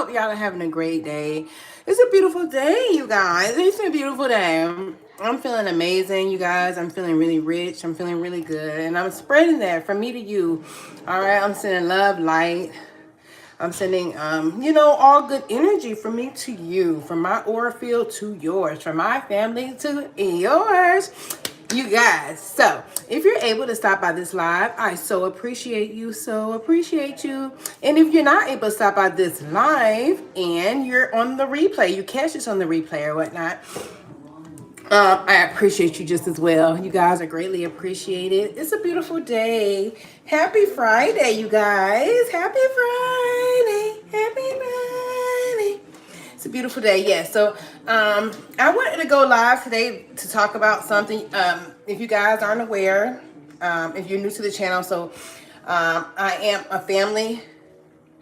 hope y'all are having a great day. It's a beautiful day, you guys. It's a beautiful day. I'm feeling amazing, you guys. I'm feeling really rich. I'm feeling really good. And I'm spreading that from me to you. All right. I'm sending love, light. I'm sending, all good energy from me to you, from my aura field to yours, from my family to yours, you guys. So if you're able to stop by this live, I so appreciate you, so appreciate you. And if you're not able to stop by this live and you're on the replay, you catch this on the replay or whatnot, I appreciate you just as well. You guys are greatly appreciated. It's a beautiful day. Happy Friday, you guys. Happy Friday. Happy Friday. It's a beautiful day. Yeah. So I wanted to go live today to talk about something. If you guys aren't aware, if you're new to the channel, so I am a family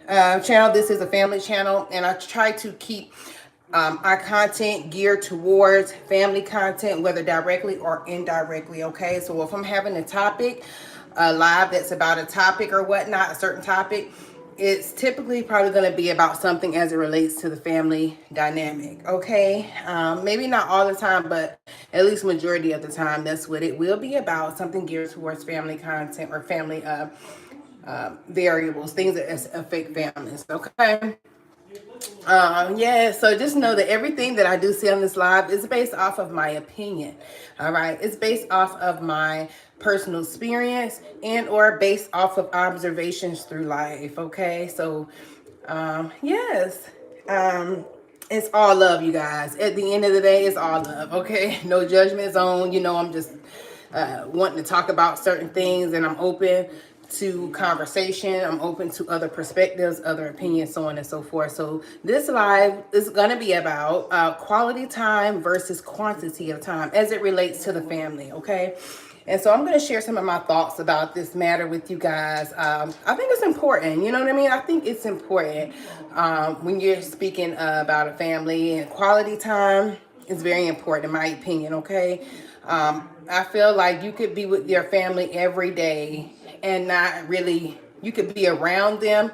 channel. This is a family channel, and I try to keep our content geared towards family content, whether directly or indirectly. Okay, so if I'm having a topic live that's about a topic or whatnot, a certain topic, it's typically probably going to be about something as it relates to the family dynamic. Okay, maybe not all the time, but at least majority of the time, that's what it will be about, something geared towards family content or family variables, things that affect families. Okay. Yeah, so just know that everything that I do see on this live is based off of my opinion. All right, it's based off of my personal experience and or based off of observations through life. Okay, so yes, it's all love, you guys. At the end of the day, it's all love. Okay, no judgment zone. I'm just wanting to talk about certain things, and I'm open to conversation. I'm open to other perspectives, other opinions, so on and so forth. So this live is going to be about quality time versus quantity of time as it relates to the family. Okay. And so I'm going to share some of my thoughts about this matter with you guys. I think it's important. You know what I mean? I think it's important when you're speaking about a family, and quality time is very important in my opinion. Okay. I feel like you could be with your family every day and not really, you could be around them.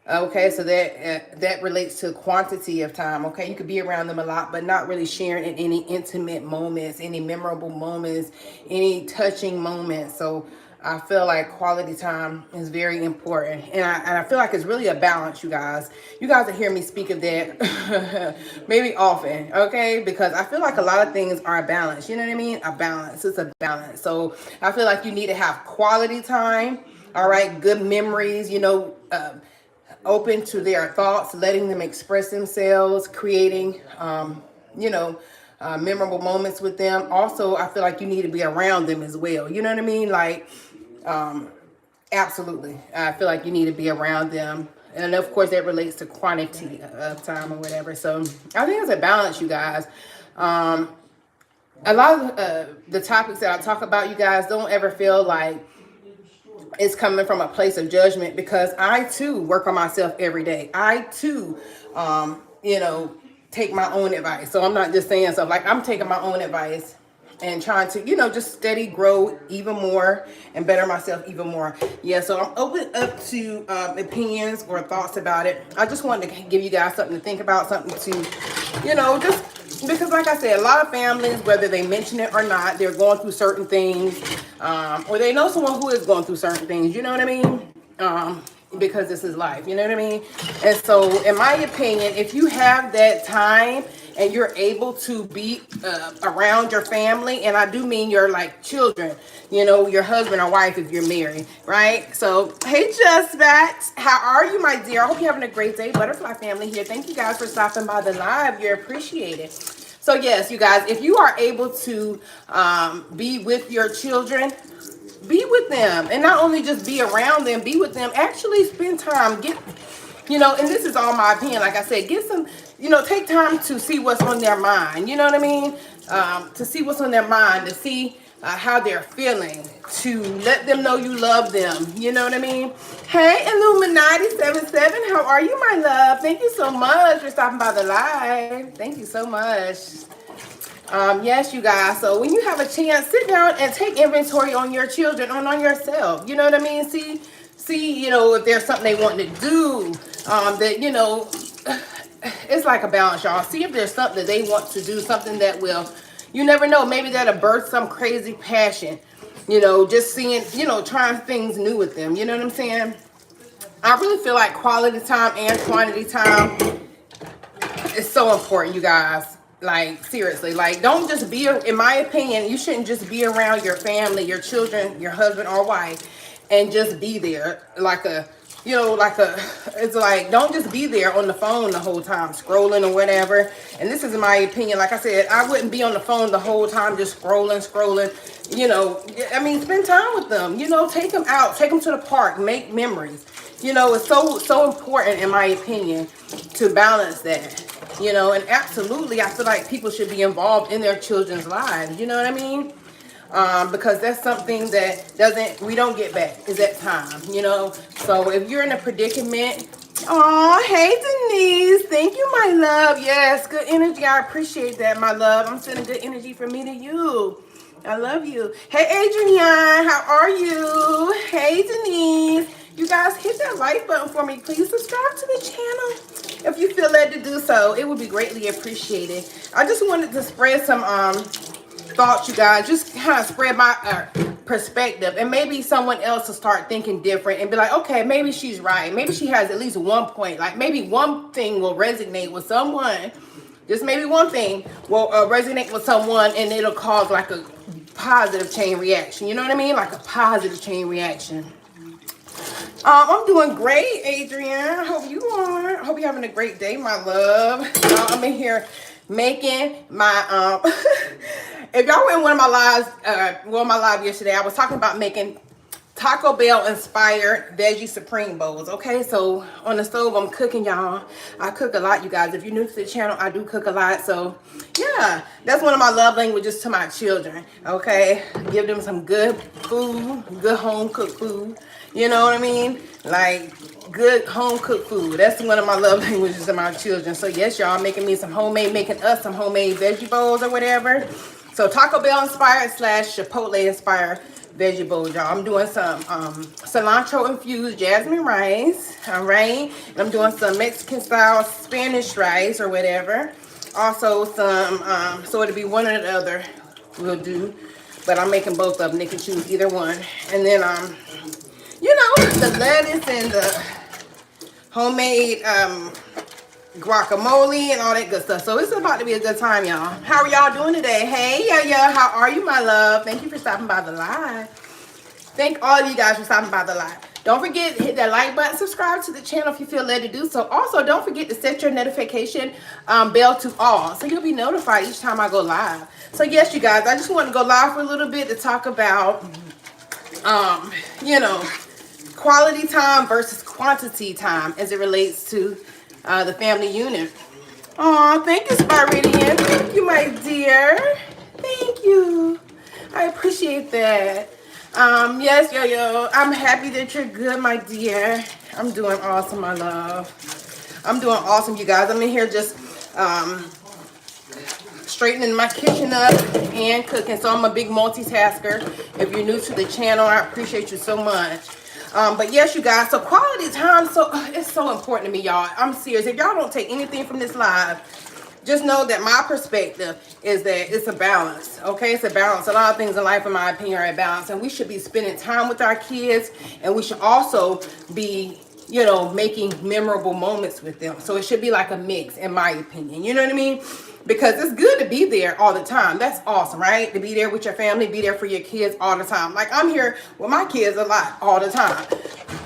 Okay, so that relates to quantity of time. Okay, you could be around them a lot, but not really sharing in any intimate moments, any memorable moments, any touching moments. So I feel like quality time is very important, and I feel like it's really a balance, you guys. You guys will hear me speak of that maybe often, okay? Because I feel like a lot of things are a balance. You know what I mean? A balance. It's a balance. So I feel like you need to have quality time. All right, good memories. Open to their thoughts, letting them express themselves, creating, memorable moments with them. Also, I feel like you need to be around them as well. You know what I mean? Like, absolutely. I feel like you need to be around them. And of course, that relates to quantity of time or whatever. So I think it's a balance, you guys. A lot of the topics that I talk about, you guys, don't ever feel like it's coming from a place of judgment, because I too work on myself every day. I too, take my own advice. So I'm not just saying stuff, like I'm taking my own advice and trying to, just steady grow even more and better myself even more. Yeah, so I'm open up to opinions or thoughts about it. I just wanted to give you guys something to think about, something to, just because like I said, a lot of families, whether they mention it or not, they're going through certain things, or they know someone who is going through certain things, you know what I mean? Because this is life, you know what I mean? And so in my opinion, if you have that time and you're able to be around your family, and I do mean your like children, your husband or wife if you're married, right? So, hey, Just Bat, how are you, my dear? I hope you're having a great day. Butterfly family here. Thank you guys for stopping by the live. You're appreciated. So, yes, you guys, if you are able to be with your children, be with them, and not only just be around them, be with them, actually spend time, and this is all my opinion, like I said, get some, take time to see what's on their mind, you know what I mean, to see what's on their mind, to see how they're feeling, to let them know you love them, you know what I mean. Hey, Illuminati77, how are you, my love? Thank you so much for stopping by the live. Thank you so much. Yes, you guys. So when you have a chance, sit down and take inventory on your children and on yourself. You know what I mean? See, if there's something they want to do, that, it's like a balance, y'all. See if there's something that they want to do, something that will, you never know, maybe that'll birth some crazy passion. You know, just seeing, you know, trying things new with them. You know what I'm saying? I really feel like quality time and quantity time is so important, you guys. Like, seriously, like, don't just be, in my opinion, you shouldn't just be around your family, your children, your husband or wife, and just be there like a, you know, like a, it's like, don't just be there on the phone the whole time, scrolling or whatever. And this is my opinion. Like I said, I wouldn't be on the phone the whole time, just scrolling, you know. I mean, spend time with them, you know, take them out, take them to the park, make memories. You know, it's so important, in my opinion, to balance that. You know, and absolutely, I feel like people should be involved in their children's lives. You know what I mean? Because that's something that we don't get back, is that time. You know, so if you're in a predicament, oh, hey Denise, thank you, my love. Yes, good energy. I appreciate that, my love. I'm sending good energy from me to you. I love you. Hey Adrienne, how are you? Hey Denise. You guys, hit that like button for me. Please subscribe to the channel if you feel led to do so. It would be greatly appreciated. I just wanted to spread some thoughts, you guys. Just kind of spread my perspective, and maybe someone else will start thinking different and be like, okay, maybe she's right. Maybe she has at least one point. Like, maybe one thing will resonate with someone. Just maybe one thing will resonate with someone, and it'll cause like a positive chain reaction. You know what I mean? Like a positive chain reaction. I'm doing great, Adrienne. Hope you are. Hope you're having a great day, my love. I'm in here making my if y'all were in one of my lives, my live yesterday, I was talking about making Taco Bell inspired veggie supreme bowls. Okay, so on the stove I'm cooking, y'all. I cook a lot, you guys. If you're new to the channel, I do cook a lot. So yeah, that's one of my love languages to my children. Okay, give them some good food, good home cooked food. You know what I mean? Like good home cooked food. That's one of my love languages to my children. So yes, y'all, making us some homemade veggie bowls or whatever. So Taco Bell inspired / Chipotle inspired veggie bowls, y'all. I'm doing some cilantro infused jasmine rice. All right, and I'm doing some Mexican style Spanish rice or whatever. Also some so it'll be one or the other we'll do, but I'm making both of them. They can choose either one. And then you know, the lettuce and the homemade guacamole and all that good stuff. So it's about to be a good time, y'all. How are y'all doing today? Hey, yeah, how are you, my love? Thank you for stopping by the live. Thank all of you guys for stopping by the live. Don't forget, hit that like button, subscribe to the channel if you feel led to do so. Also, don't forget to set your notification bell to all, so you'll be notified each time I go live. So yes, you guys, I just want to go live for a little bit to talk about, you know, quality time versus quantity time as it relates to the family unit. Oh, thank you, Spiridian. Thank you, my dear. Thank you. I appreciate that. Yes, yo. I'm happy that you're good, my dear. I'm doing awesome, my love. I'm doing awesome, you guys. I'm in here just straightening my kitchen up and cooking. So I'm a big multitasker. If you're new to the channel, I appreciate you so much. But yes, you guys, so quality time, so it's so important to me, y'all. I'm serious. If y'all don't take anything from this live, just know that my perspective is that it's a balance. Okay, it's a balance. A lot of things in life, in my opinion, are a balance, and we should be spending time with our kids, and we should also be, you know, making memorable moments with them. So it should be like a mix, in my opinion. You know what I mean? Because it's good to be there all the time. That's awesome, right? To be there with your family, be there for your kids all the time. Like, I'm here with my kids a lot all the time.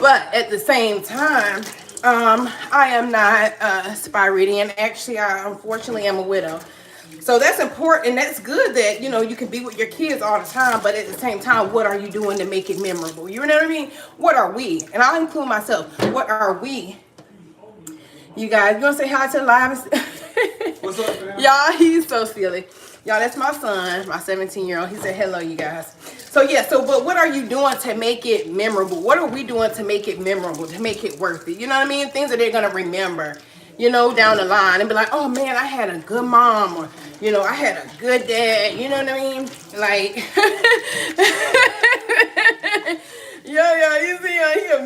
But at the same time, I am not Spiridian. Actually, I unfortunately am a widow. So that's important, and that's good that, you know, you can be with your kids all the time, but at the same time, what are you doing to make it memorable? You know what I mean? What are we? And I'll include myself. What are we? You guys, you want to say hi to the live? What's up, man? Y'all, he's so silly. Y'all, that's my son, my 17-year-old. He said hello, you guys. So, yeah, but what are you doing to make it memorable? What are we doing to make it memorable, to make it worth it? You know what I mean? Things that they're going to remember, you know, down the line and be like, oh, man, I had a good mom, or, you know, I had a good dad. You know what I mean? Like, yo, you see, he a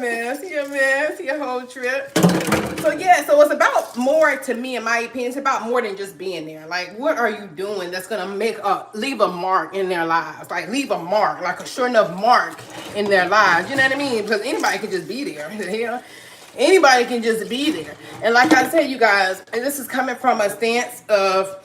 mess. He a whole trip. So yeah, so it's about more, to me, in my opinion. It's about more than just being there. Like, what are you doing that's gonna leave a mark in their lives? Like, leave a mark, like a sure enough mark in their lives. You know what I mean? Because anybody can just be there. Hell, anybody can just be there. And like I said, you guys, and this is coming from a stance of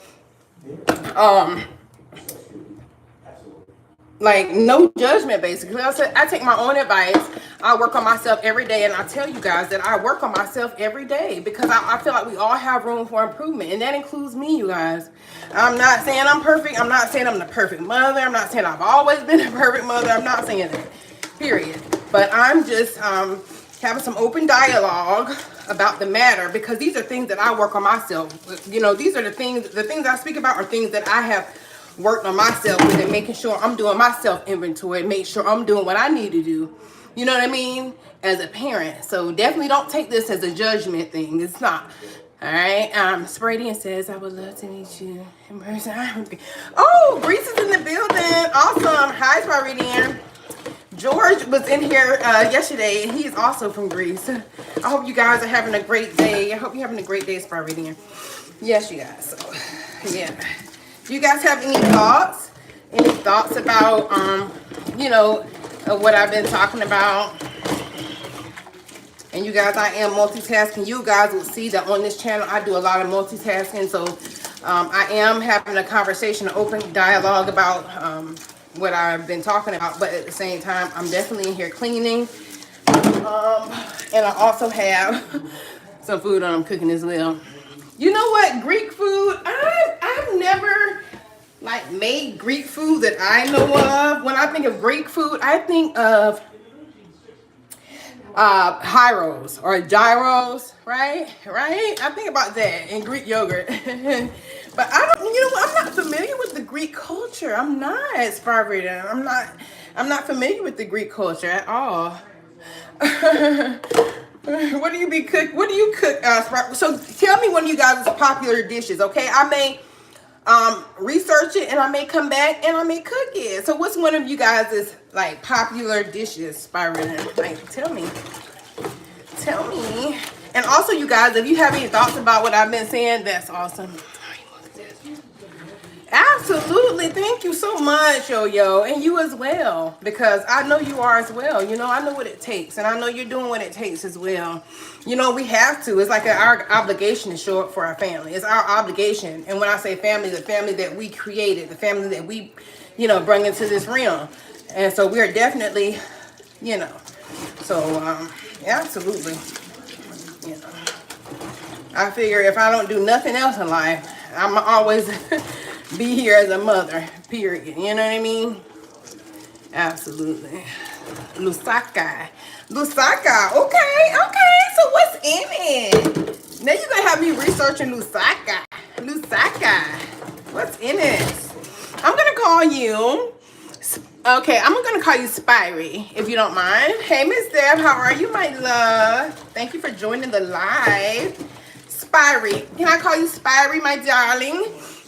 like no judgment. Basically, I said I take my own advice. I work on myself every day, and I tell you guys that I work on myself every day because I feel like we all have room for improvement, and that includes me, you guys. I'm not saying I'm perfect. I'm not saying I'm the perfect mother. I'm not saying I've always been a perfect mother. I'm not saying that, period. But I'm just having some open dialogue about the matter, because these are things that I work on myself. You know, these are the things I speak about are things that I have worked on myself with, and making sure I'm doing my self inventory, make sure I'm doing what I need to do. You know what I mean? As a parent. So definitely don't take this as a judgment thing. It's not. All right. Spradian says, I would love to meet you in person. Oh, Greece is in the building. Awesome. Hi, Spradian. George was in here yesterday, and he is also from Greece. I hope you guys are having a great day. I hope you're having a great day, Spradian. Yes, you guys. So, yeah. Do you guys have any thoughts? Any thoughts about, you know, what I've been talking about? And you guys, I am multitasking. You guys will see that on this channel, I do a lot of multitasking. So I am having a conversation, an open dialogue about what I've been talking about. But at the same time, I'm definitely in here cleaning. And I also have some food I'm cooking as well. You know what? Greek food, I've never like made Greek food that I know of. When I think of Greek food, I think of gyros or gyros, right? I think about that and Greek yogurt. But I don't, you know, I'm not familiar with the Greek culture. I'm not, Sparvita. I'm not familiar with the Greek culture at all. What do you cook? What do you cook? So tell me one of you guys' popular dishes, okay? I may research it, and I may come back and I may cook it. So what's one of you guys' like popular dishes, Spyrin? Like, tell me. And also, you guys, if you have any thoughts about what I've been saying, that's awesome. Absolutely. Thank you so much, Yo-Yo. And you as well, because I know you are as well. You know, I know what it takes, and I know you're doing what it takes as well. You know, we have to. It's like our obligation to show up for our family. It's our obligation. And when I say family, the family that we created, the family that we, you know, bring into this realm. And so we're definitely, you know, so absolutely. You know, I figure if I don't do nothing else in life, I'm always be here as a mother, period. You know what I mean? Absolutely. Lusaka. Okay. So what's in it? Now you're gonna have me researching Lusaka. What's in it? I'm gonna call you. Okay, I'm gonna call you Spyry, if you don't mind. Hey, Miss Deb, how are you, my love? Thank you for joining the live. Spyry. Can I call you Spyry, my darling?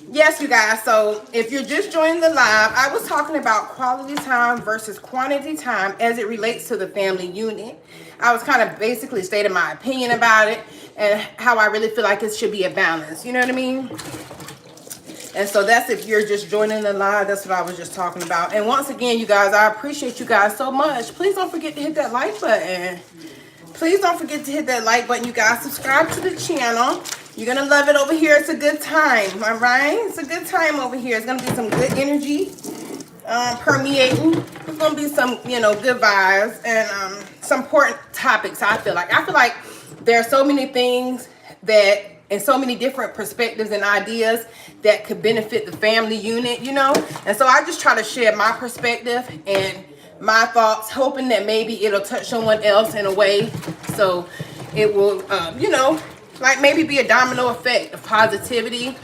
Yes, you guys. So if you're just joining the live, I was talking about quality time versus quantity time as it relates to the family unit. I was kind of basically stating my opinion about it and how I really feel like it should be a balance. You know what I mean? And so that's if you're just joining the live, that's what I was just talking about. And once again, you guys, I appreciate you guys so much. Please don't forget to hit that like button. Please don't forget to hit that like button, you guys. Subscribe to the channel. You're going to love it over here. It's a good time, all right? It's a good time over here. It's going to be some good energy permeating. There's going to be some, you know, good vibes and some important topics, I feel like. I feel like there are so many things that, and so many different perspectives and ideas that could benefit the family unit, you know? And so I just try to share my perspective and my thoughts, hoping that maybe it'll touch someone else in a way. So it will, you know, like maybe be a domino effect of positivity,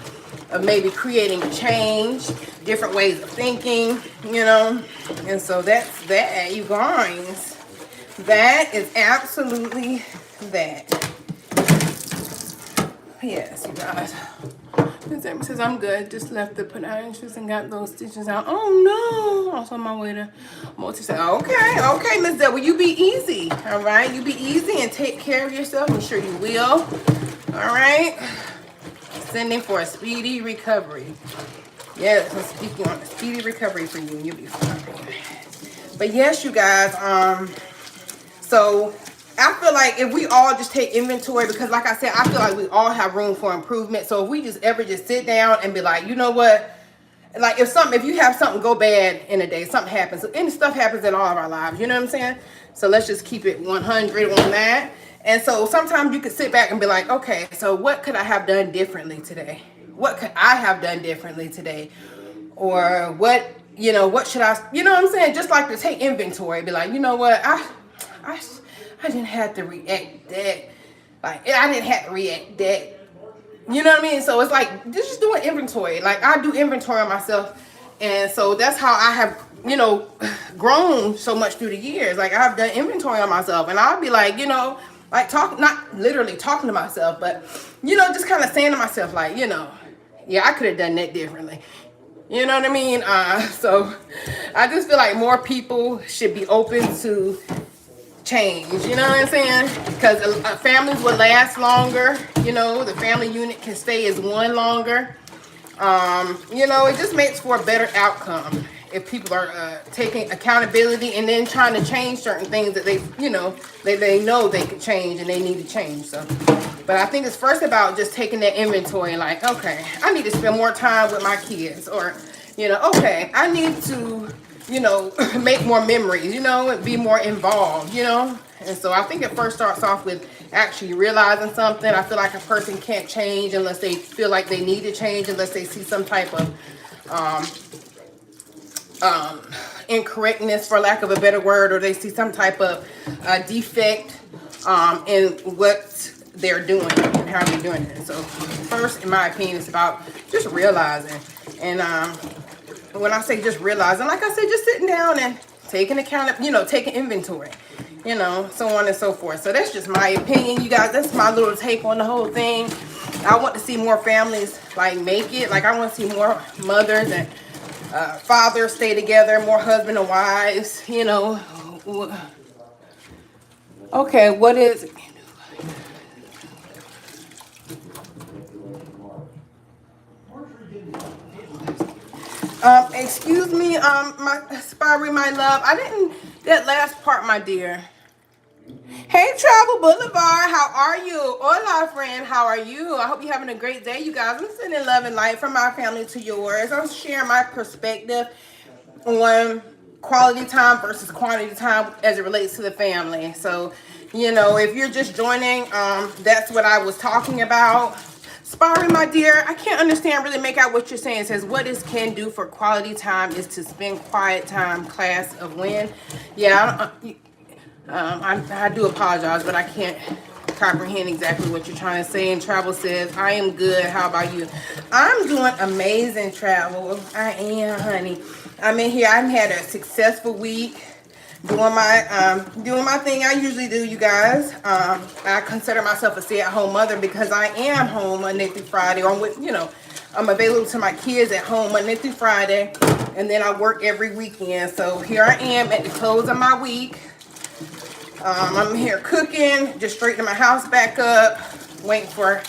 of maybe creating change, different ways of thinking, you know. And so that's that, you guys. That is absolutely that. Yes, you guys. Miss Emma says I'm good. Just left the podiatrist and got those stitches out. Oh no! Also on my way to multi. Okay, Miss W, you be easy. All right, you be easy and take care of yourself. I'm sure you will. All right. Sending for a speedy recovery. Yes, I'm speaking on a speedy recovery for you. You'll be fine. But yes, you guys. So I feel like if we all just take inventory, because like I said, I feel like we all have room for improvement. So if we just ever just sit down and be like, you know what? Like if you have something go bad in a day, something happens. And stuff happens in all of our lives. You know what I'm saying? So let's just keep it 100 on that. And so sometimes you could sit back and be like, okay, so what could I have done differently today? What could I have done differently today? Or what should I, you know what I'm saying? Just like to take inventory, be like, you know what? I didn't have to react that. Like, I didn't have to react that. You know what I mean? So it's like, just doing inventory. Like, I do inventory on myself. And so that's how I have, grown so much through the years. Like, I've done inventory on myself. And I'll be like, like not literally talking to myself, but, just kind of saying to myself, like, yeah, I could have done that differently. You know what I mean? So I just feel like more people should be open to change, you know what I'm saying? Because families will last longer. The family unit can stay as one longer. It just makes for a better outcome if people are taking accountability and then trying to change certain things that they know they could change and they need to change. So, but I think it's first about just taking that inventory, like, okay, I need to spend more time with my kids, or okay, I need to make more memories, and be more involved, And so I think it first starts off with actually realizing something. I feel like a person can't change unless they feel like they need to change, unless they see some type of incorrectness, for lack of a better word, or they see some type of defect in what they're doing and how they're doing it. So first, in my opinion, it's about just realizing. And when I say just realizing, like I said, just sitting down and taking account of, taking inventory, so on and so forth. So that's just my opinion, you guys. That's my little take on the whole thing. I want to see more families like make it. Like, I want to see more mothers and fathers stay together, more husband and wives, Okay, what is it? Excuse me, my Spirey, my love. I didn't, that last part, my dear. Hey, Travel Boulevard, how are you? Hola, friend, how are you? I hope you're having a great day, you guys. I'm sending love and light from my family to yours. I'm sharing my perspective on quality time versus quantity time as it relates to the family. So, if you're just joining, that's what I was talking about. Spirey, my dear, I can't really make out what you're saying. It says, what is can do for quality time is to spend quiet time, class of when. Yeah, I do apologize, but I can't comprehend exactly what you're trying to say. And Travel says, I am good. How about you? I'm doing amazing, Travel. I am, honey. I'm in here. I've had a successful week. Doing my thing I usually do, you guys. I consider myself a stay-at-home mother because I am home Monday through Friday. Or I'm available to my kids at home Monday through Friday, and then I work every weekend. So here I am at the close of my week. I'm here cooking, just straightening my house back up, waiting for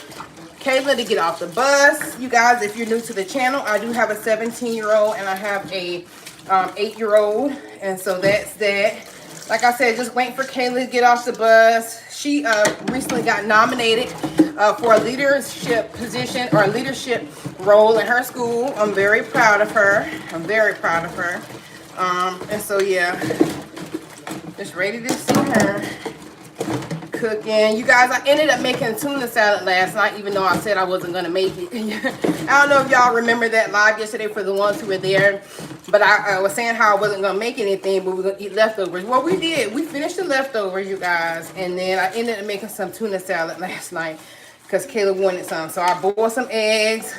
Kayla to get off the bus. You guys, if you're new to the channel, I do have a 17-year-old and I have a 8-year-old, and so that's that. Like I said, just waiting for Kayla to get off the bus. She recently got nominated for a leadership position or a leadership role in her school. I'm very proud of her. And so yeah, just ready to see her cooking. You guys, I ended up making tuna salad last night, even though I said I wasn't gonna make it. I don't know if y'all remember that live yesterday for the ones who were there, but I was saying how I wasn't gonna make anything, but we were gonna eat leftovers. Well, we did. We finished the leftovers, you guys, and then I ended up making some tuna salad last night because Kayla wanted some. So I boiled some eggs,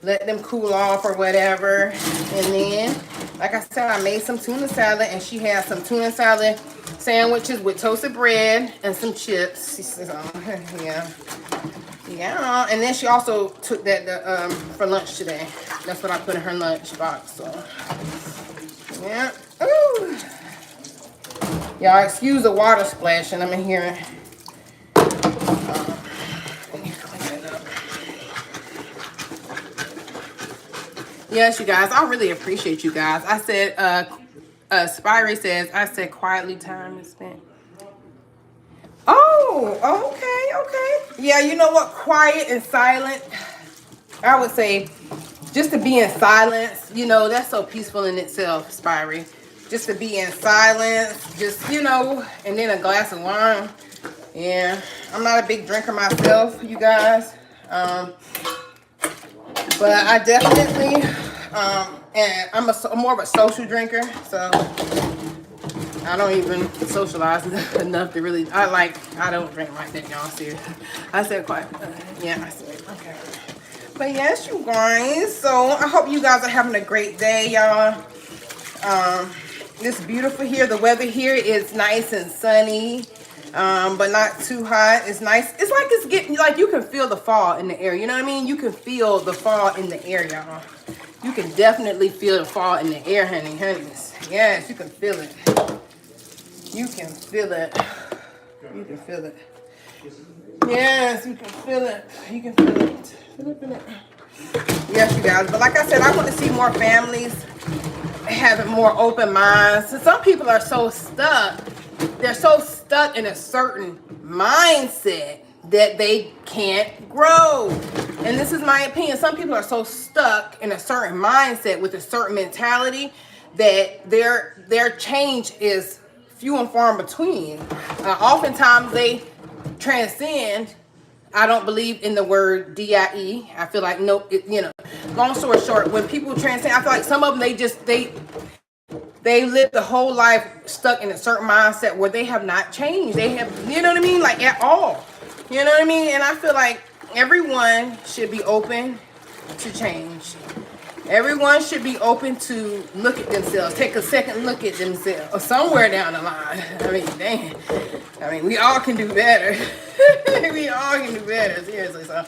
let them cool off or whatever, and then, like I said, I made some tuna salad, and she had some tuna salad sandwiches with toasted bread and some chips. She says, oh, yeah, Yeah, and then she also took that for lunch today. That's what I put in her lunch box. So yeah. Ooh. Y'all excuse the water splashing. I'm in here. Yes, you guys. I really appreciate you guys. I said, Spirey says, I said quietly time is spent. Oh, okay. Yeah, you know what? Quiet and silent. I would say just to be in silence, you know, that's so peaceful in itself, Spirey. Just to be in silence, just, you know, and then a glass of wine. Yeah, I'm not a big drinker myself, you guys. But I definitely, and I'm more of a social drinker, so I don't even socialize enough to really, I don't drink like that, y'all, serious. I said quite, yeah, I said, okay. But yes, you guys, so I hope you guys are having a great day, y'all. It's beautiful here. The weather here is nice and sunny, but not too hot. It's nice. It's like it's getting, like you can feel the fall in the air. You know what I mean? You can feel the fall in the air, y'all. You can definitely feel the fall in the air, honeys. Yes, you can feel it. You can feel it. You can feel it. Yes, you can feel it. You can feel it. Feel it. Yes, you guys. But like I said, I want to see more families having more open minds. So some people are so stuck. They're so stuck in a certain mindset that they can't grow. And this is my opinion. Some people are so stuck in a certain mindset with a certain mentality that their change is few and far in between. Oftentimes they transcend. I don't believe in the word DIE. I feel like no, you know. Long story short, when people transcend, I feel like some of them they live the whole life stuck in a certain mindset where they have not changed. They have, you know what I mean, like at all. You know what I mean? And I feel like everyone should be open to change. Everyone should be open to look at themselves, take a second look at themselves, or somewhere down the line. I mean, dang. I mean, we all can do better. We all can do better, seriously. So,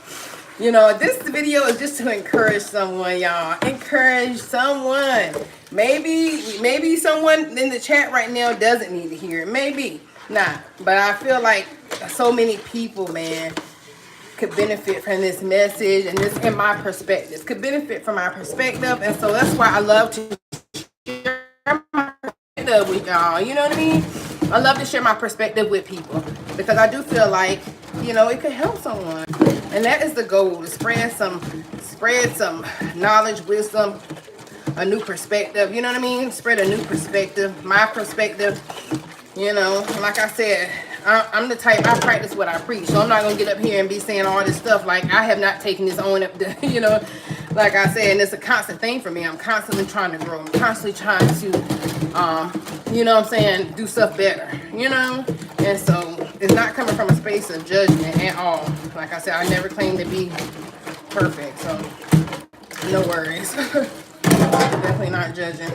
you know, this video is just to encourage someone, y'all. Encourage someone. Maybe someone in the chat right now doesn't need to hear it. Maybe not. But I feel like so many people, man, could benefit from this message, and this in my perspective could benefit from my perspective. And so that's why I love to share my perspective with y'all. You know what I mean? I love to share my perspective with people because I do feel like, you know, it could help someone. And that is the goal, to spread some knowledge, wisdom, a new perspective. You know what I mean? Spread a new perspective, my perspective. You know, like I said, I'm the type, I practice what I preach. So I'm not going to get up here and be saying all this stuff like I have not taken this on up to, you know, like I said, and it's a constant thing for me. I'm constantly trying to grow. I'm constantly trying to, you know what I'm saying, do stuff better, you know? And so it's not coming from a space of judgment at all. Like I said, I never claim to be perfect. So no worries. Definitely not judging.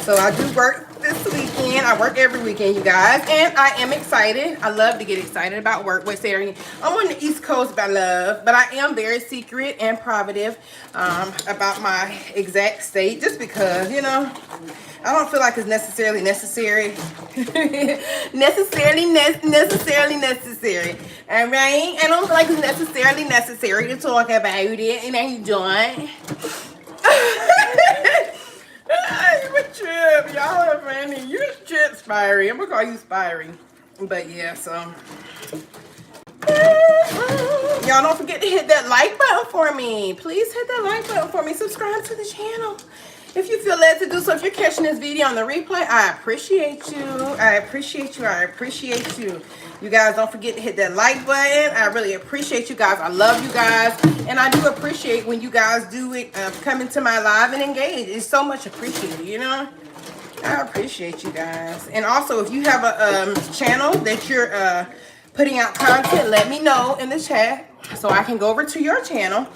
So I do work this weekend. I work every weekend, you guys, and I am excited. I love to get excited about work. Wait, Sarah, I'm on the East Coast by love, but I am very secret and privative about my exact state, just because, you know, I don't feel like it's necessarily necessary. necessarily necessary. All right? I don't feel like it's necessarily necessary to talk about it, and I don't. You a trip. Y'all are funny. You a trip, Spirey. I'm gonna call you Spirey. But yeah, so y'all don't forget to hit that like button for me. Please hit that like button for me. Subscribe to the channel if you feel led to do so. If you're catching this video on the replay, I appreciate you. I appreciate you. I appreciate you. You guys don't forget to hit that like button. I really appreciate you guys. I love you guys. And I do appreciate when you guys do it, come into my live and engage. It's so much appreciated, you know? I appreciate you guys. And also, if you have a channel that you're putting out content, let me know in the chat so I can go over to your channel.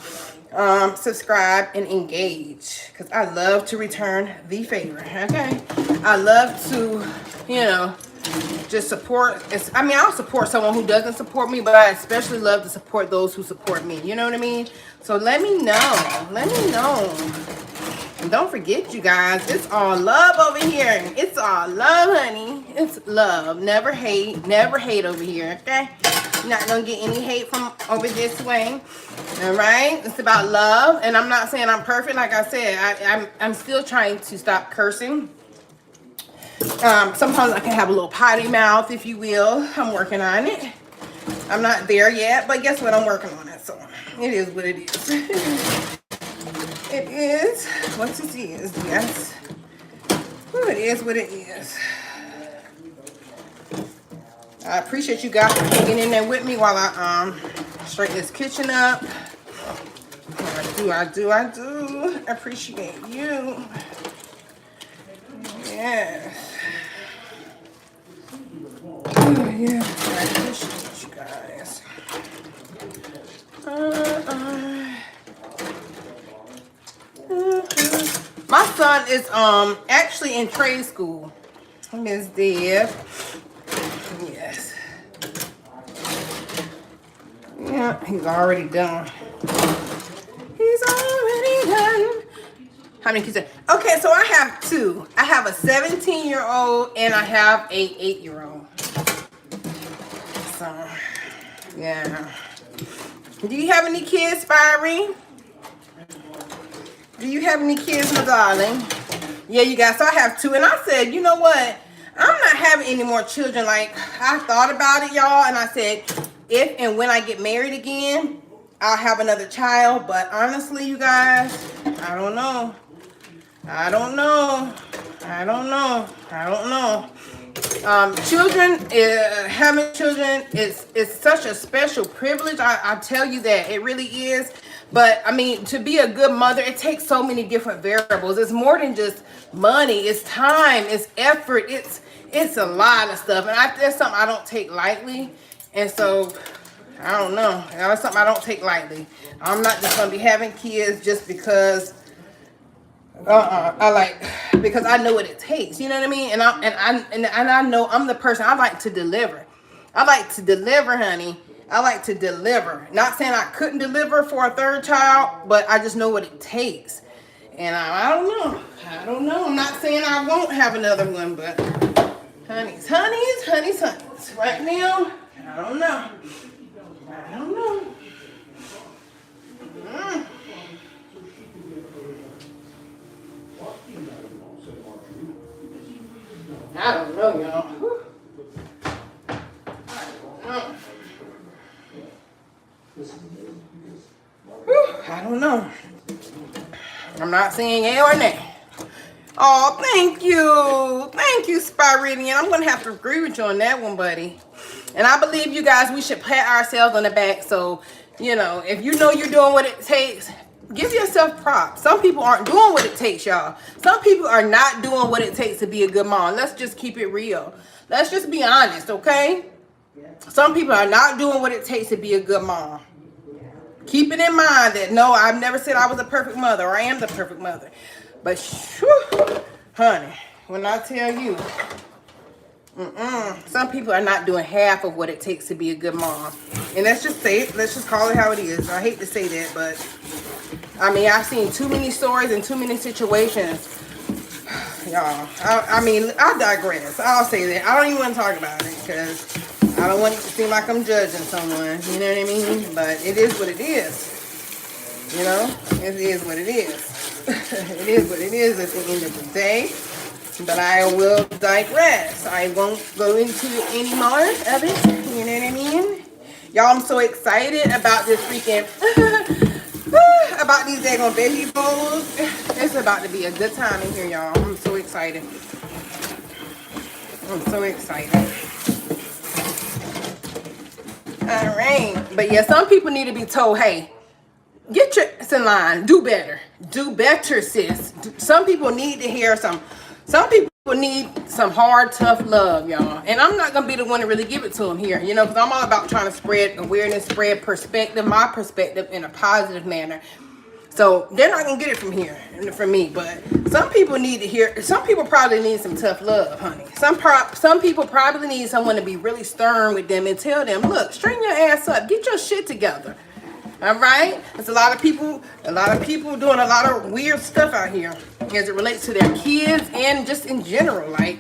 subscribe, and engage, because I love to return the favor. Okay, I love to, you know, just support. I mean, I'll support someone who doesn't support me, but I especially love to support those who support me. You know what I mean? So let me know. Let me know. And don't forget, you guys, it's all love over here. It's all love, honey. It's love. Never hate. Never hate over here, okay? You're not going to get any hate from over this way. All right? It's about love. And I'm not saying I'm perfect. Like I said, I'm still trying to stop cursing. Sometimes I can have a little potty mouth, if you will. I'm working on it. I'm not there yet, but guess what? I'm working on it. So it is what it is. It is what it is, yes. Ooh, it is what it is. I appreciate you guys for hanging in there with me while I straighten this kitchen up. I do appreciate you. Yes. Oh, yeah, I appreciate you guys. My son is actually in trade school. Miss Deb. Yes. Yeah, he's already done. He's already done. How many kids? Okay, so I have two. I have a 17-year-old and I have a 8-year-old. So, yeah. Do you have any kids, Fiery? Do you have any kids, my darling? Yeah, you guys. So I have two. And I said, you know what? I'm not having any more children. Like, I thought about it, y'all. And I said, if and when I get married again, I'll have another child. But honestly, you guys, I don't know. Children, having children is such a special privilege. I tell you that. It really is. But I mean, to be a good mother, it takes so many different variables. It's more than just money. It's time. It's effort. It's a lot of stuff. And that's something I don't take lightly. And so, I don't know. That's something I don't take lightly. I'm not just going to be having kids just because because I know what it takes. You know what I mean? And I know I'm the person. I like to deliver. I like to deliver, honey. I like to deliver. Not saying I couldn't deliver for a third child, but I just know what it takes. And I don't know. I'm not saying I won't have another one, but honeys. Right now, I don't know. I don't know, y'all. I don't know. I'm not saying yay or nay. Oh, thank you. Thank you, Spiridian. I'm going to have to agree with you on that one, buddy. And I believe, you guys, we should pat ourselves on the back. So, you know, if you know you're doing what it takes, give yourself props. Some people aren't doing what it takes, y'all. Some people are not doing what it takes to be a good mom. Let's just keep it real. Let's just be honest, okay? Some people are not doing what it takes to be a good mom. Keep it in mind that, no, I've never said I was a perfect mother, or I am the perfect mother. But, whew, honey, when I tell you, some people are not doing half of what it takes to be a good mom. And let's just say it. Let's just call it how it is. I hate to say that, but, I mean, I've seen too many stories and too many situations. Y'all, I mean, I digress. I'll say that. I don't even want to talk about it because I don't want it to seem like I'm judging someone. You know what I mean? But it is what it is. You know? It is what it is. It is what it is at the end of the day. But I will digress. I won't go into any more of it. You know what I mean? Y'all, I'm so excited about this freaking... about these daggone veggie bowls. It's about to be a good time in here, y'all. I'm so excited. All right. But yeah, some people need to be told, hey, get your ass in line. Do better. Do better, sis. Some people need to hear some people need some hard, tough love, y'all. And I'm not going to be the one to really give it to them here, you know, because I'm all about trying to spread awareness, spread perspective, my perspective in a positive manner. So they're not gonna get it from here, from me. But some people need to hear. Some people probably need some tough love, honey. Some people probably need someone to be really stern with them and tell them, look, straighten your ass up, get your shit together. All right. There's a lot of people doing a lot of weird stuff out here as it relates to their kids and just in general. Like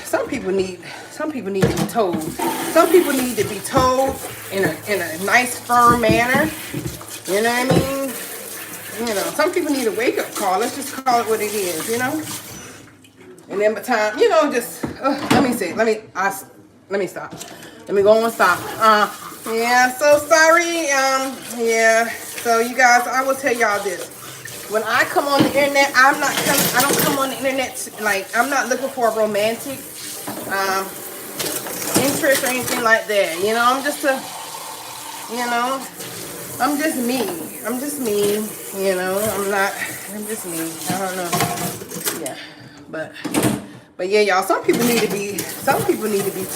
some people need to be told. Some people need to be told in a nice, firm manner. You know what I mean? You know, some people need a wake-up call. Let's just call it what it is, you know? And then by the time, you know, just, let me see. Let me stop. Let me go and stop. Yeah, so sorry. Yeah. So you guys, I will tell y'all this. When I come on the internet, I don't come on the internet I'm not looking for a romantic interest or anything like that. You know, I'm just me. I'm just me, you know. I'm just me. I don't know. Yeah. But yeah, y'all, some people need to be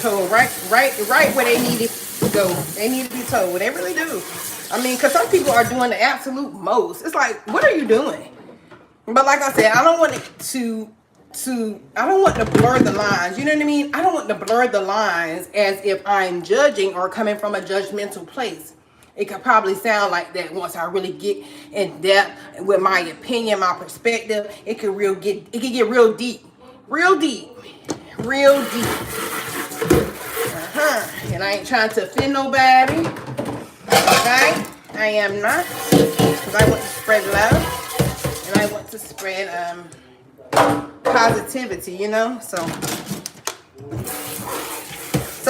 told right where they need to go. They need to be told. They really do. I mean, because some people are doing the absolute most. It's like, what are you doing? But like I said, I don't want to blur the lines. You know what I mean? I don't want to blur the lines as if I'm judging or coming from a judgmental place. It could probably sound like that once I really get in depth with my opinion, my perspective. It could get real deep. Real deep. And I ain't trying to offend nobody. Okay? I am not. Because I want to spread love. And I want to spread positivity, you know? So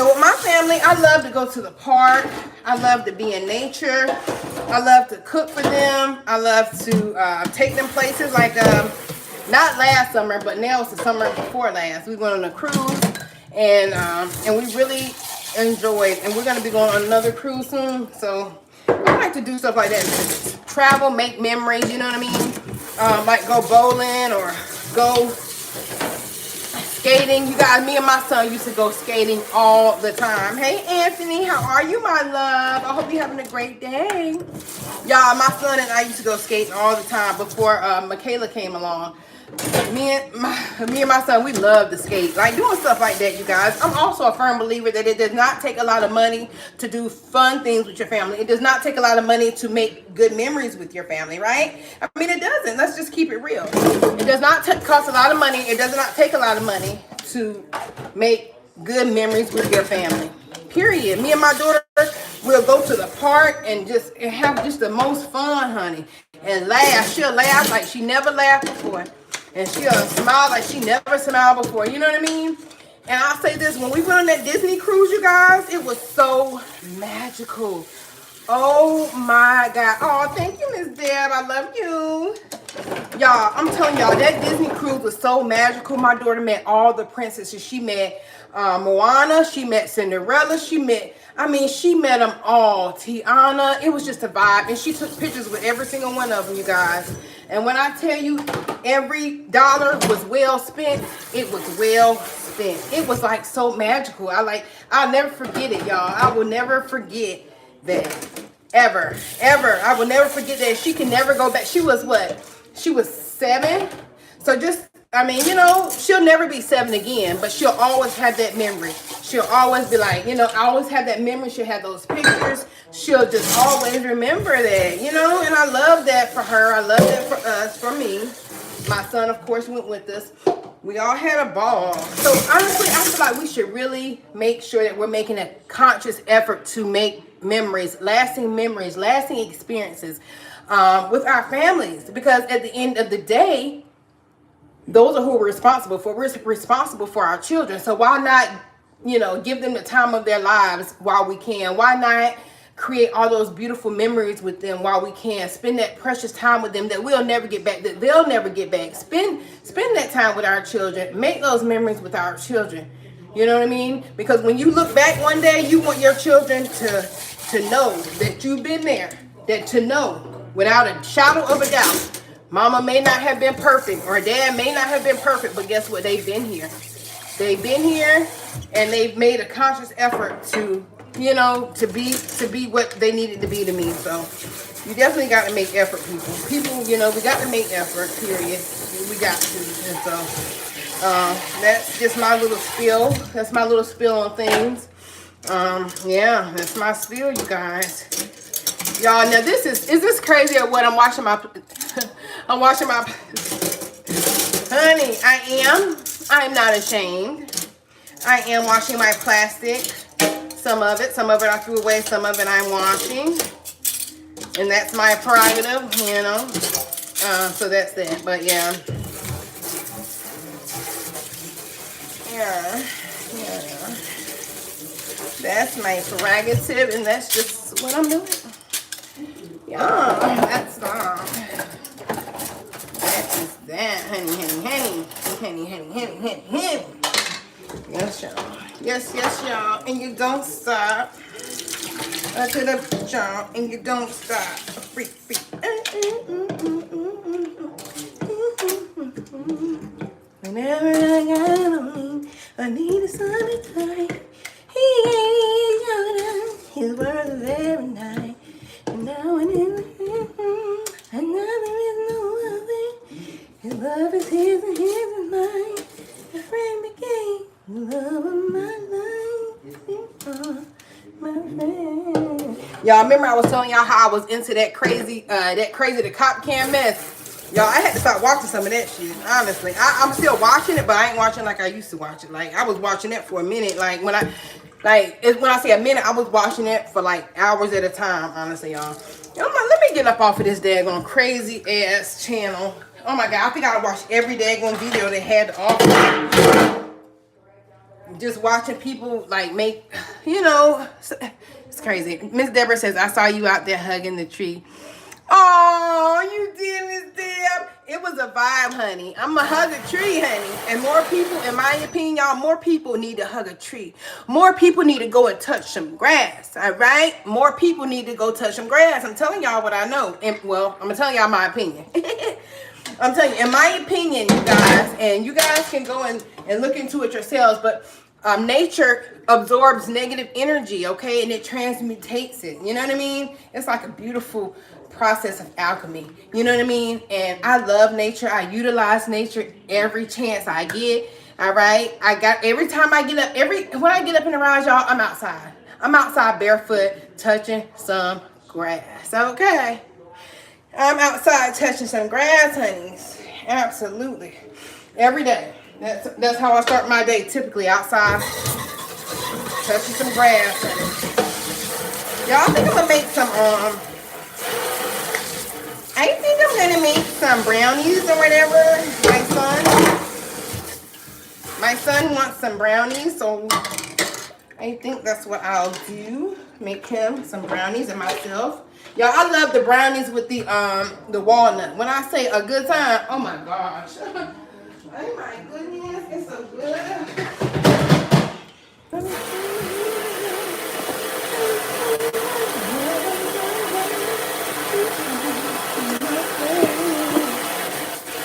with my family, I love to go to the park. I love to be in nature. I love to cook for them. I love to take them places like, not last summer, but now it's the summer before last. We went on a cruise and we really enjoyed, and we're going to be going on another cruise soon. So I like to do stuff like that. Travel, make memories, you know what I mean? Like go bowling or go skating. You guys, me and my son used to go skating all the time. Hey, Anthony, how are you, my love? I hope you're having a great day. Y'all, my son and I used to go skating all the time before Michaela came along. Me and my son, we love to skate. Like doing stuff like that, you guys. I'm also a firm believer that it does not take a lot of money to do fun things with your family. It does not take a lot of money to make good memories with your family, right? I mean, it doesn't. Let's just keep it real. It does not cost a lot of money. It does not take a lot of money to make good memories with your family. Period. Me and my daughter will go to the park and have just the most fun, honey. And laugh. She'll laugh like she never laughed before. And she'll smile like she never smiled before. You know what I mean? And I'll say this. When we went on that Disney cruise, you guys, it was so magical. Oh, my God. Oh, thank you, Miss Deb. I love you. Y'all, I'm telling y'all, that Disney cruise was so magical. My daughter met all the princesses. She met Moana. She met Cinderella. She met them all. Tiana. It was just a vibe. And she took pictures with every single one of them, you guys. And when I tell you every dollar was well spent, it was well spent. It was like so magical. I'll never forget it, y'all. I will never forget that. Ever. I will never forget that. She can never go back. She was what? She was 7. So she'll never be 7 again, but she'll always have that memory. She'll always be like, I always have that memory. She'll have those pictures. She'll just always remember that, and I love that for her. I love that for us, for me. My son, of course, went with us. We all had a ball. So honestly, I feel like we should really make sure that we're making a conscious effort to make lasting experiences with our families. Because at the end of the day, those are who we're responsible for. We're responsible for our children. So why not, give them the time of their lives while we can? Why not create all those beautiful memories with them while we can? Spend that precious time with them that we'll never get back, that they'll never get back. Spend that time with our children. Make those memories with our children. You know what I mean? Because when you look back one day, you want your children to know that you've been there. That to know without a shadow of a doubt. Mama may not have been perfect, or dad may not have been perfect, but guess what? They've been here. They've been here, and they've made a conscious effort to be what they needed to be to me. So You definitely got to make effort, people. People, you know, we got to make effort, period. We got to. And so, that's just my little spiel. That's my little spiel on things. Yeah, that's my spiel, you guys. Y'all, now is this crazy or what? I'm washing my, I'm washing my, honey, I am not ashamed. I am washing my plastic. Some of it I threw away, some of it I'm washing. And that's my prerogative, you know. So that's that, but yeah. Yeah. That's my prerogative, and that's just what I'm doing. Yeah, that's that, honey. Yes, y'all. Yes, y'all. And you don't stop. To the jump, and you don't stop. Freak. Whenever I got on me, I need a sunny time. He ain't young, his words every night. And now and then, and now there is no other. His love is his and his is mine. A friend became the love of my life. My friend. Y'all remember I was telling y'all how I was into that crazy the cop can mess. Y'all, I had to stop watching some of that shit. Honestly, I'm still watching it, but I ain't watching like I used to watch it. Like I was watching it for a minute. Like when I say a minute, I was watching it for like hours at a time. Honestly, y'all. Let me get up off of this daggone crazy ass channel. Oh my god, I think I watched every daggone video they had to offer. Just watching people like make, you know, it's crazy. Miss Deborah says, I saw you out there hugging the tree. Oh, you did, Miss Deb. It was a vibe, honey. I'm a hug a tree, honey. And more people, in my opinion, y'all, more people need to hug a tree. More people need to go and touch some grass, all right? More people need to go touch some grass. I'm telling y'all what I know. And, well, I'm going to tell y'all my opinion. I'm telling you, in my opinion, you guys, and you guys can go and look into it yourselves, but nature absorbs negative energy, okay, and it transmutates it. You know what I mean? It's like a beautiful process of alchemy. You know what I mean? And I love nature. I utilize nature every chance I get. All right. Every time I get up, when I get up and around y'all, I'm outside. I'm outside barefoot, touching some grass. Okay. I'm outside touching some grass, honeys. Absolutely. Every day. That's how I start my day, typically outside, touching some grass, honey. Y'all, I think I'm gonna make some, I think I'm gonna make some brownies or whatever. My son wants some brownies, so I think that's what I'll do. Make him some brownies and myself. Y'all, I love the brownies with the walnut. When I say a good time, oh my gosh. Oh my goodness, it's so good.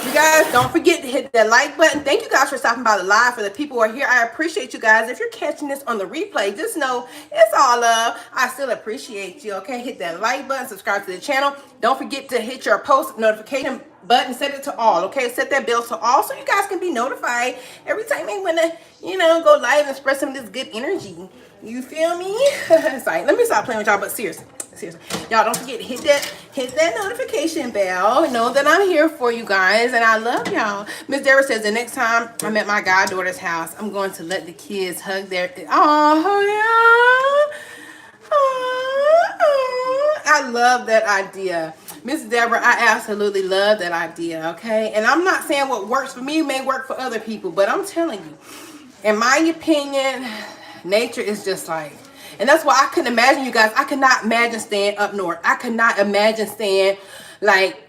You guys, don't forget to hit that like button. Thank you guys for stopping by the live. For the people who are here, I appreciate you guys. If you're catching this on the replay, just know it's all love. I still appreciate you, okay? Hit that like button, subscribe to the channel. Don't forget to hit your post notification button, set it to all, okay? Set that bell to all so you guys can be notified every time they want to, you know, go live and spread some of this good energy. You feel me? Sorry, let me stop playing with y'all, but seriously, y'all don't forget to hit that notification bell. Know that I'm here for you guys, and I love y'all. Miss Deborah says the next time I'm at my goddaughter's house, I'm going to let the kids hug their. Oh yeah. I love that idea. Miss Deborah, I absolutely love that idea, okay? And I'm not saying what works for me may work for other people, but I'm telling you, in my opinion, nature is just like, and that's why I couldn't imagine, you guys, I could not imagine staying up north. I could not imagine staying like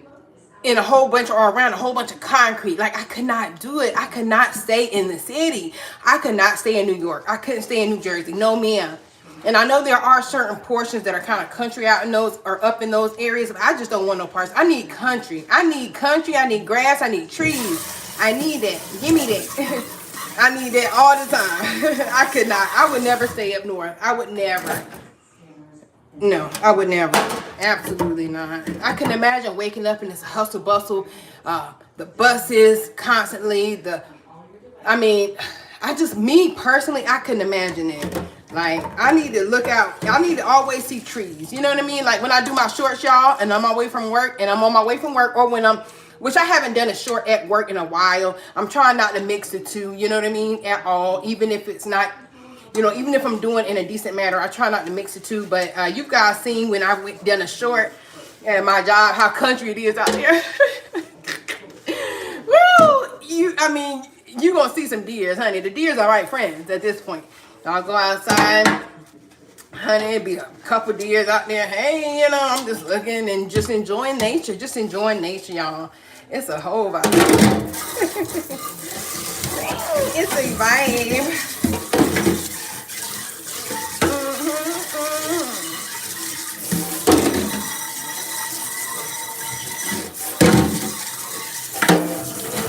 in a whole bunch or around a whole bunch of concrete. Like I could not do it. I could not stay in the city. I could not stay in New York. I couldn't stay in New Jersey. No, ma'am. And I know there are certain portions that are kind of country out in those or up in those areas, but I just don't want no parts. I need country. I need grass. I need trees. I need that. Give me that. I need that all the time. I could not. I would never stay up north. I would never. No, I would never. Absolutely not. I can imagine waking up in this hustle bustle, the buses constantly, I mean, me personally, I couldn't imagine it. Like, I need to look out. I need to always see trees. You know what I mean? Like when I do my shorts, y'all, and I'm on my way from work, and I'm on my way from work, or when which I haven't done a short at work in a while. I'm trying not to mix the two, you know what I mean, at all. Even if it's not, even if I'm doing in a decent manner, I try not to mix the two. But you guys seen when I done a short at my job, how country it is out there. Well, you gonna see some deers, honey. The deers are right friends at this point. I'll go outside, honey, it'd be a couple deers out there. Hey, I'm just looking and just enjoying nature. Just enjoying nature, y'all. It's a whole vibe. It's a vibe.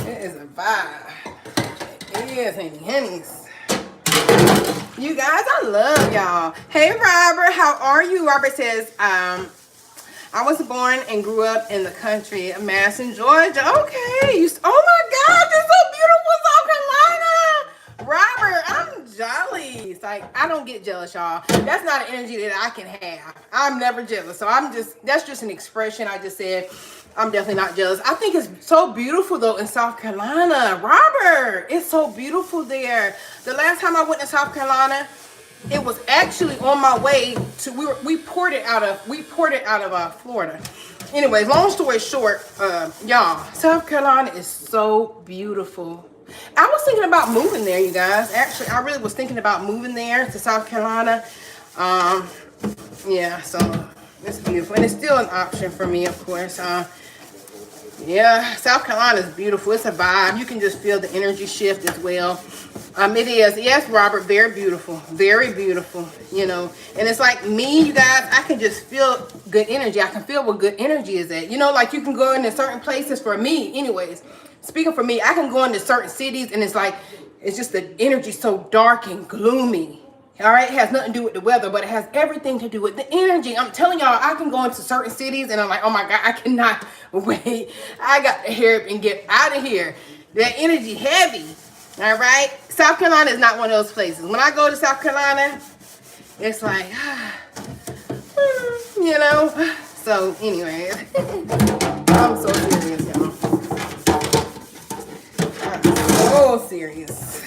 It is a vibe. It is, honeys. You guys, I love y'all. Hey, Robert, how are you? Robert says, I was born and grew up in the country of Madison, Georgia. Okay. Oh, my God. You're so beautiful, South Carolina. Robert, I'm jolly. It's like, I don't get jealous, y'all. That's not an energy that I can have. I'm never jealous. So that's just an expression I just said. I'm definitely not jealous. I think it's so beautiful, though, in South Carolina. Robert, it's so beautiful there. The last time I went to South Carolina, it was actually on my way to, we poured it out of Florida. Anyways, long story short, y'all, South Carolina is so beautiful. I was thinking about moving there, you guys. Actually, I really was thinking about moving there to South Carolina. Yeah, so it's beautiful. And it's still an option for me, of course. Yeah, South Carolina is beautiful. It's a vibe. You can just feel the energy shift as well. It is. Yes, Robert, very beautiful. Very beautiful, And it's like me, you guys, I can just feel good energy. I can feel what good energy is at. Like you can go into certain places for me. Anyways, speaking for me, I can go into certain cities and it's just the energy so dark and gloomy. All right, it has nothing to do with the weather, but it has everything to do with the energy. I'm telling y'all, I can go into certain cities and I'm like, oh my God, I cannot wait. I got to hurry up and get out of here. That energy heavy. All right. South Carolina is not one of those places. When I go to South Carolina, it's like, So anyway, I'm so serious, y'all. I'm so serious.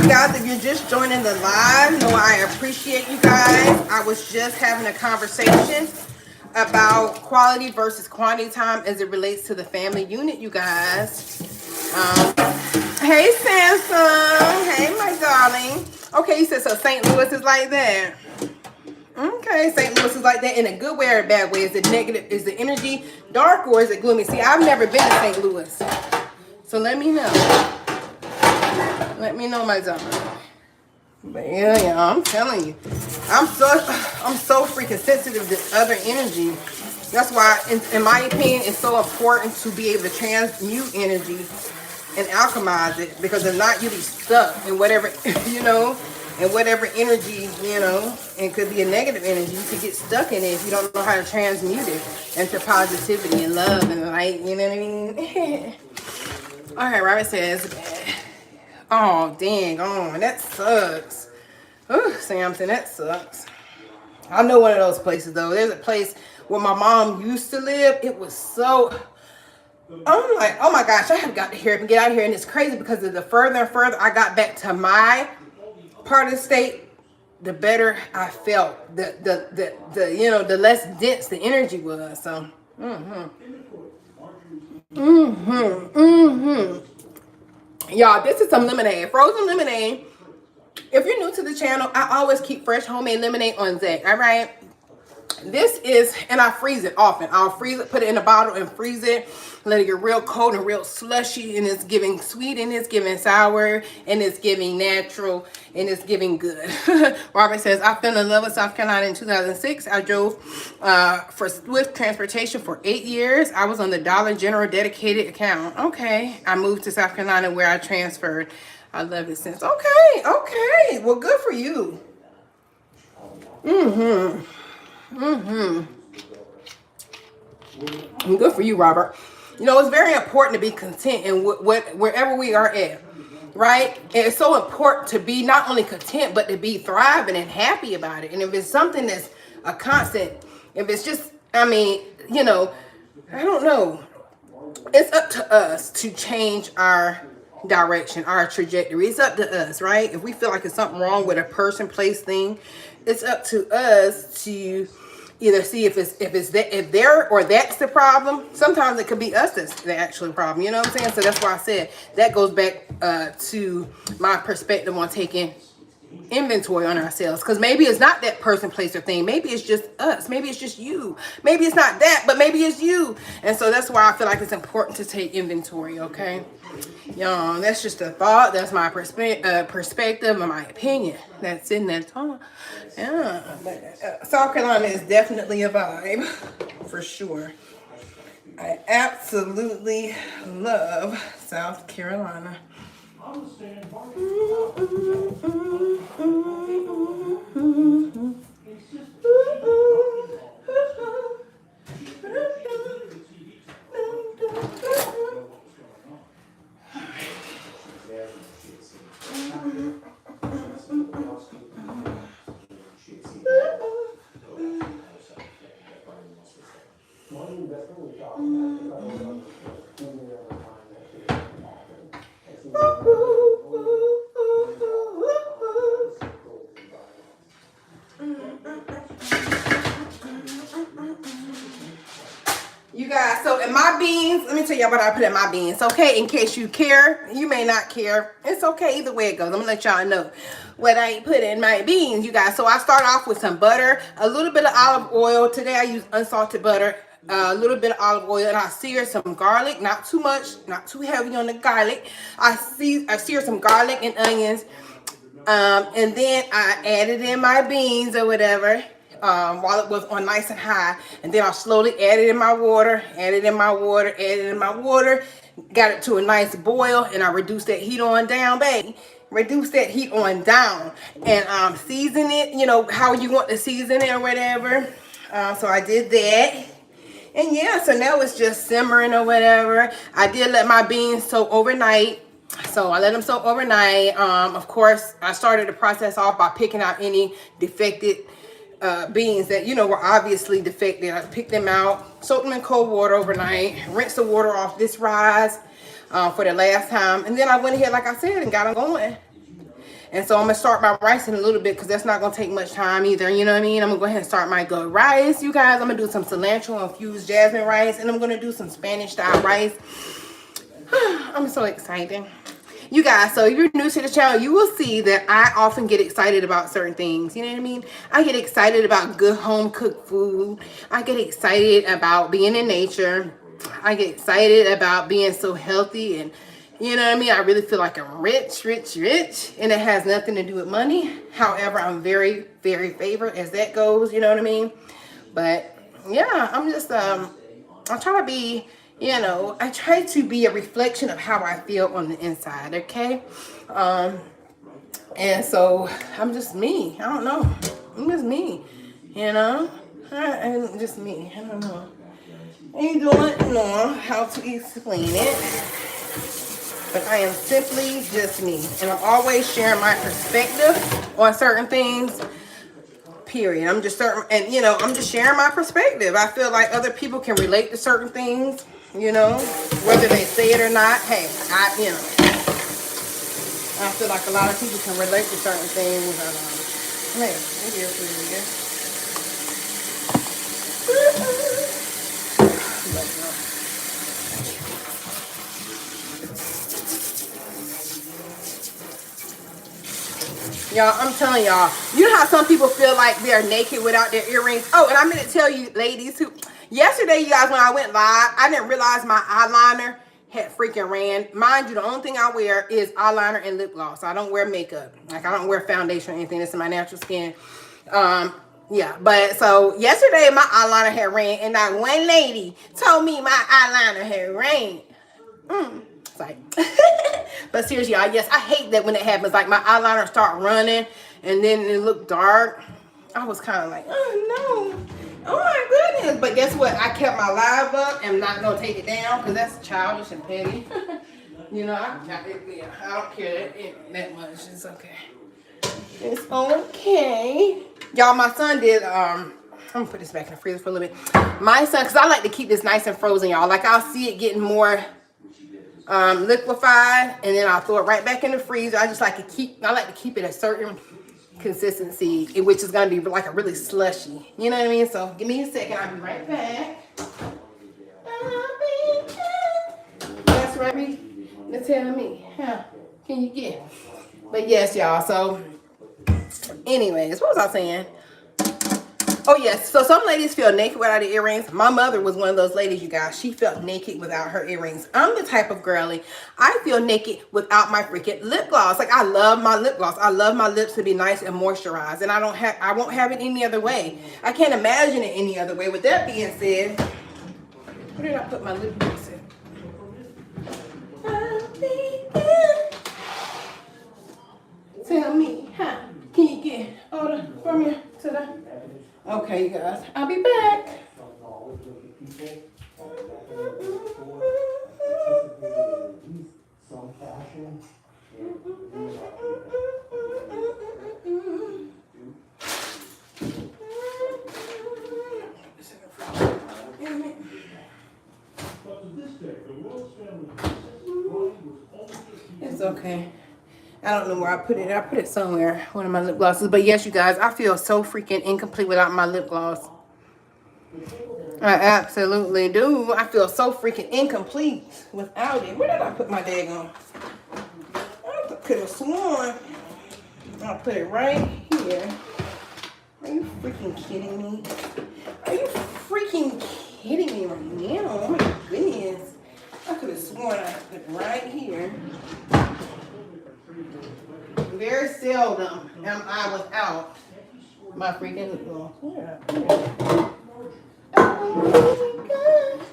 Guys, if you're just joining the live, know I appreciate you guys. I was just having a conversation about quality versus quantity time as it relates to the family unit, you guys. Hey, Samsung. Hey, my darling. Okay, you said so St. Louis is like that. Okay, St. Louis is like that in a good way or a bad way. Is it negative? Is the energy dark or is it gloomy? See, I've never been to St. Louis. So let me know. Let me know, my darling. But yeah, I'm telling you. I'm so freaking sensitive to other energy. That's why, in my opinion, it's so important to be able to transmute energy and alchemize it. Because if not, you'll be stuck in whatever, in whatever energy, it could be a negative energy. You could get stuck in it if you don't know how to transmute it into positivity and love and light, you know what I mean? All right, Robert says, oh, dang on, that sucks. Ooh, Samson, that sucks. I know one of those places, though. There's a place where my mom used to live. It was so... I'm like, oh my gosh, I have got to hear it and get out of here. And it's crazy because the further and further I got back to my part of the state, the better I felt. The less dense the energy was. So, y'all, this is some lemonade, frozen lemonade. If you're new to the channel, I always keep fresh homemade lemonade on deck. All right. This is, and I freeze it often. I'll freeze it, put it in a bottle and freeze it. Let it get real cold and real slushy. And it's giving sweet and it's giving sour and it's giving natural and it's giving good. Robert says, I fell in love with South Carolina in 2006. I drove for Swift Transportation for 8 years. I was on the Dollar General dedicated account. Okay. I moved to South Carolina where I transferred. I love it since. Okay. Well, good for you. Good for you, Robert. You know, it's very important to be content in wherever we are at, right? And it's so important to be not only content, but to be thriving and happy about it. And if it's something that's a constant, if it's just, I mean, you know, I don't know. It's up to us to change our direction, our trajectory. It's up to us, right? If we feel like it's something wrong with a person, place, thing, it's up to us to either see if they're or that's the problem. Sometimes it could be us that's the actual problem. You know what I'm saying? So that's why I said that goes back to my perspective on taking inventory on ourselves, because maybe it's not that person, place, or thing. Maybe it's just us. Maybe it's just you. Maybe it's not that, but maybe it's you. And so that's why I feel like it's important to take inventory. Okay, y'all, that's just a thought. That's my perspective and my opinion. That's in that talk. Yeah, but South Carolina is definitely a vibe for sure. I absolutely love South Carolina. You guys, so in my beans, let me tell y'all what I put in my beans, okay? In case you care, you may not care. It's okay either way it goes. I'm gonna let y'all know what I put in my beans, you guys. So I start off with some butter, a little bit of olive oil. Today I use unsalted butter, a little bit of olive oil, and I sear some garlic, not too much, not too heavy on the garlic. I sear some garlic and onions, and then I added in my beans or whatever. While it was on nice and high, and then I slowly added in my water, got it to a nice boil, and I reduced that heat on down, baby. Reduce that heat on down, and season it, you know, how you want to season it or whatever. So I did that. And yeah, so now it's just simmering or whatever. I did let my beans soak overnight. So I let them soak overnight. Of course, I started the process off by picking out any defected beans that, you know, were obviously defective. I picked them out, soaked them in cold water overnight, rinsed the water off this rise for the last time. And then I went ahead, like I said, and got them going. And so I'm going to start my rice in a little bit, because that's not going to take much time either. You know what I mean? I'm going to go ahead and start my good rice, you guys. I'm going to do some cilantro infused jasmine rice, and I'm going to do some Spanish style rice. I'm so excited. You guys, so if you're new to the channel, you will see that I often get excited about certain things. You know what I mean? I get excited about good home cooked food. I get excited about being in nature. I get excited about being so healthy, and you know what I mean? I really feel like I'm rich, and it has nothing to do with money. However, I'm very, very favored as that goes. You know what I mean? But yeah, I'm just I'm trying to be, you know, I try to be a reflection of how I feel on the inside, okay? And so I'm just me. I don't know. I'm just me, you know? I'm just me. I don't know. I don't know how to explain it, but I am simply just me. And I'm always sharing my perspective on certain things, period. I'm just certain, and you know, I'm just sharing my perspective. I feel like other people can relate to certain things, you know, whether they say it or not. Hey, you know, I feel like a lot of people can relate to certain things. Hey, maybe it's really good. Y'all, I'm telling y'all, you know how some people feel like they're naked without their earrings? Oh, and I'm going to tell you, ladies, who yesterday, you guys, when I went live, I didn't realize my eyeliner had freaking ran. Mind you, the only thing I wear is eyeliner and lip gloss. I don't wear makeup. Like, I don't wear foundation or anything. This is my natural skin. Yeah, but so yesterday, my eyeliner had ran, and that one lady told me my eyeliner had ran. It's like, but seriously, y'all, yes, I hate that when it happens. Like, my eyeliner start running, and then it look dark. I was kind of like, oh no, oh my goodness. But guess what? I kept my live up and not gonna take it down because that's childish and petty. You know, I don't care that much. It's okay. It's okay. Y'all, my son did, I'm gonna put this back in the freezer for a little bit. My son, because I like to keep this nice and frozen, y'all. Like, I'll see it getting more liquefied, and then I'll throw it right back in the freezer. I like to keep it a certain consistency, which is gonna be like a really slushy. You know what I mean? So give me a second. I'll be right back. That's right. They're telling me, how can you get? But yes, y'all. So, anyways, what was I saying? Oh yes, so some ladies feel naked without the earrings. My mother was one of those ladies, you guys. She felt naked without her earrings. I'm the type of girly, I feel naked without my freaking lip gloss. Like, I love my lip gloss. I love my lips to be nice and moisturized, and I won't have it any other way. I can't imagine it any other way. With that being said, where did I put my lip gloss in? Tell me, how can you get order from here to the... Okay, you guys, I'll be back. It's okay. I don't know where I put it. I put it somewhere, one of my lip glosses. But yes, you guys, I feel so freaking incomplete without my lip gloss. I absolutely do. I feel so freaking incomplete without it. Where did I put my daggone? I could have sworn I'll put it right here. Are you freaking kidding me? Are you freaking kidding me right now? Oh my goodness. I could have sworn I put it right here. Very seldom am I without my freaking lip gloss. Yeah. Oh my God.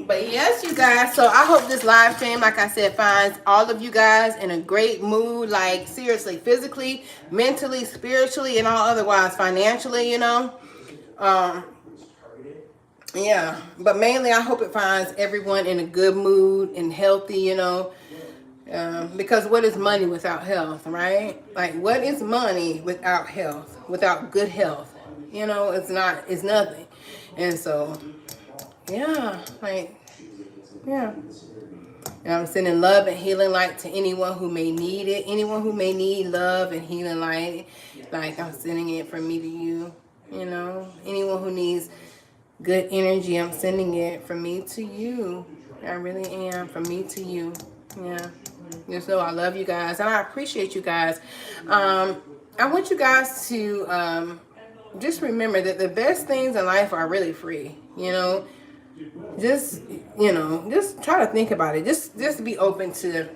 But yes, you guys, so I hope this live stream, like I said, finds all of you guys in a great mood, like seriously, physically, mentally, spiritually, and all otherwise, financially, you know. Yeah, but mainly I hope it finds everyone in a good mood and healthy, you know. Because what is money without health, right? Like, what is money without health, without good health? You know, it's nothing. And so, yeah, like, yeah. And I'm sending love and healing light to anyone who may need it, anyone who may need love and healing light. Like, I'm sending it from me to you, you know. Anyone who needs good energy, I'm sending it from me to you. I really am, from me to you. Yeah. So I love you guys and I appreciate you guys. I want you guys to just remember that the best things in life are really free, you know. Just, you know, just try to think about it. Just be open to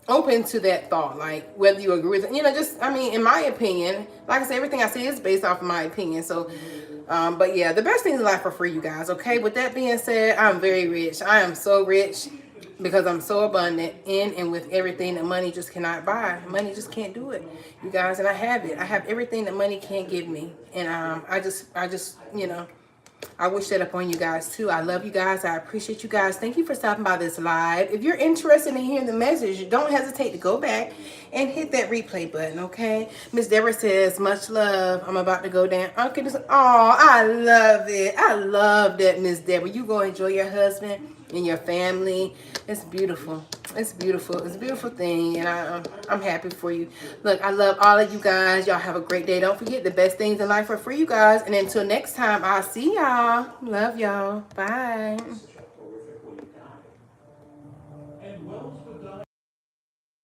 that thought, like whether you agree with it, you know. Just, I mean, in my opinion, like I said, everything I say is based off of my opinion. So but yeah, the best things in life are free, you guys. Okay, with that being said, I'm very rich. I am so rich because I'm so abundant in and with everything that money just cannot buy. Money just can't do it, you guys. And I have it. I have everything that money can't give me. And I just, you know, I wish that upon you guys too. I love you guys. I appreciate you guys. Thank you for stopping by this live. If you're interested in hearing the message, don't hesitate to go back and hit that replay button, okay? Miss Deborah says, much love. I'm about to go down. Oh, I love it. I love that, Miss Deborah. You go enjoy your husband and your family. It's beautiful. It's beautiful. It's a beautiful thing, and I'm happy for you. Look, I love all of you guys. Y'all have a great day. Don't forget, the best things in life are for you guys. And until next time, I'll see y'all. Love y'all. Bye.